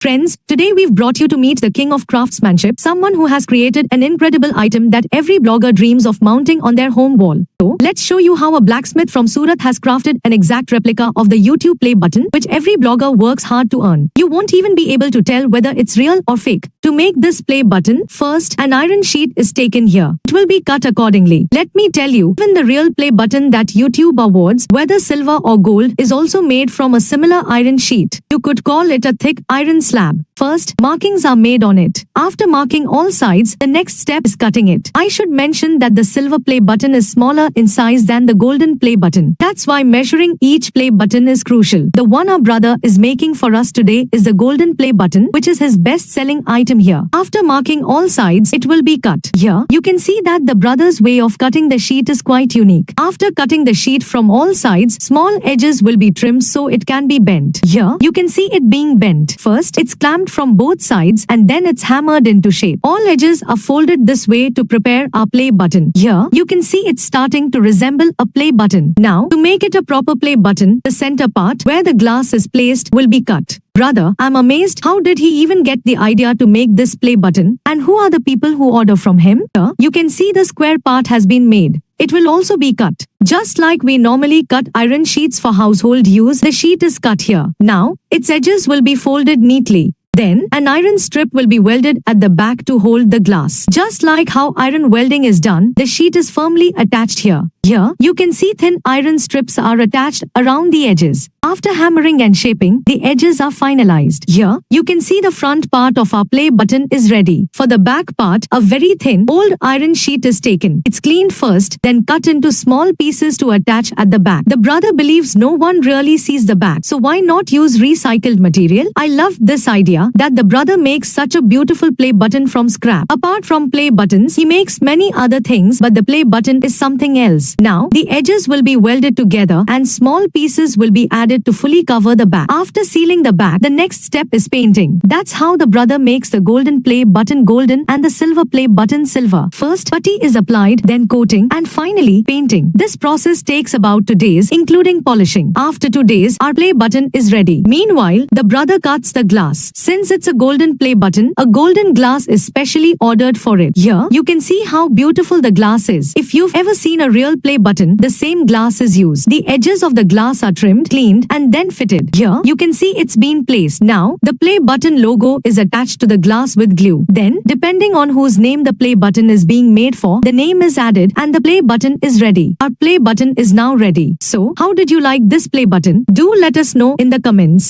Friends, today we've brought you to meet the king of craftsmanship, someone who has created an incredible item that every blogger dreams of mounting on their home wall. So, let's show you how a blacksmith from Surat has crafted an exact replica of the YouTube play button, which every blogger works hard to earn. You won't even be able to tell whether it's real or fake. To make this play button, first, an iron sheet is taken here. It will be cut accordingly. Let me tell you, even the real play button that YouTube awards, whether silver or gold, is also made from a similar iron sheet. You could call it a thick iron slab. First, markings are made on it. After marking all sides, the next step is cutting it. I should mention that the silver play button is smaller in size than the golden play button. That's why measuring each play button is crucial. The one our brother is making for us today is the golden play button, which is his best-selling item here. After marking all sides, it will be cut. Here, you can see that the brother's way of cutting the sheet is quite unique. After cutting the sheet from all sides, small edges will be trimmed so it can be bent. Here, you can see it being bent. First, it's clamped from both sides and then it's hammered into shape. All edges are folded this way to prepare our play button. Here, you can see it's starting to resemble a play button. Now, to make it a proper play button, the center part, where the glass is placed, will be cut. Brother, I'm amazed how did he even get the idea to make this play button? And who are the people who order from him? Here, you can see the square part has been made. It will also be cut. Just like we normally cut iron sheets for household use, the sheet is cut here. Now, its edges will be folded neatly. Then, an iron strip will be welded at the back to hold the glass. Just like how iron welding is done, the sheet is firmly attached here. Here, you can see thin iron strips are attached around the edges. After hammering and shaping, the edges are finalized. Here, you can see the front part of our play button is ready. For the back part, a very thin, old iron sheet is taken. It's cleaned first, then cut into small pieces to attach at the back. The brother believes no one really sees the back, so why not use recycled material? I love this idea that the brother makes such a beautiful play button from scrap. Apart from play buttons, he makes many other things, but the play button is something else. Now, the edges will be welded together and small pieces will be added to fully cover the back. After sealing the back, the next step is painting. That's how the brother makes the golden play button golden and the silver play button silver. First, putty is applied, then coating, and finally, painting. This process takes about 2 days, including polishing. After 2 days, our play button is ready. Meanwhile, the brother cuts the glass. Since it's a golden play button, a golden glass is specially ordered for it. Here, you can see how beautiful the glass is. If you've ever seen a real play button, the same glass is used. The edges of the glass are trimmed, cleaned, and then fitted. Here, you can see it's been placed. Now, the play button logo is attached to the glass with glue. Then, depending on whose name the play button is being made for, the name is added and the play button is ready. Our play button is now ready. So, how did you like this play button? Do let us know in the comments.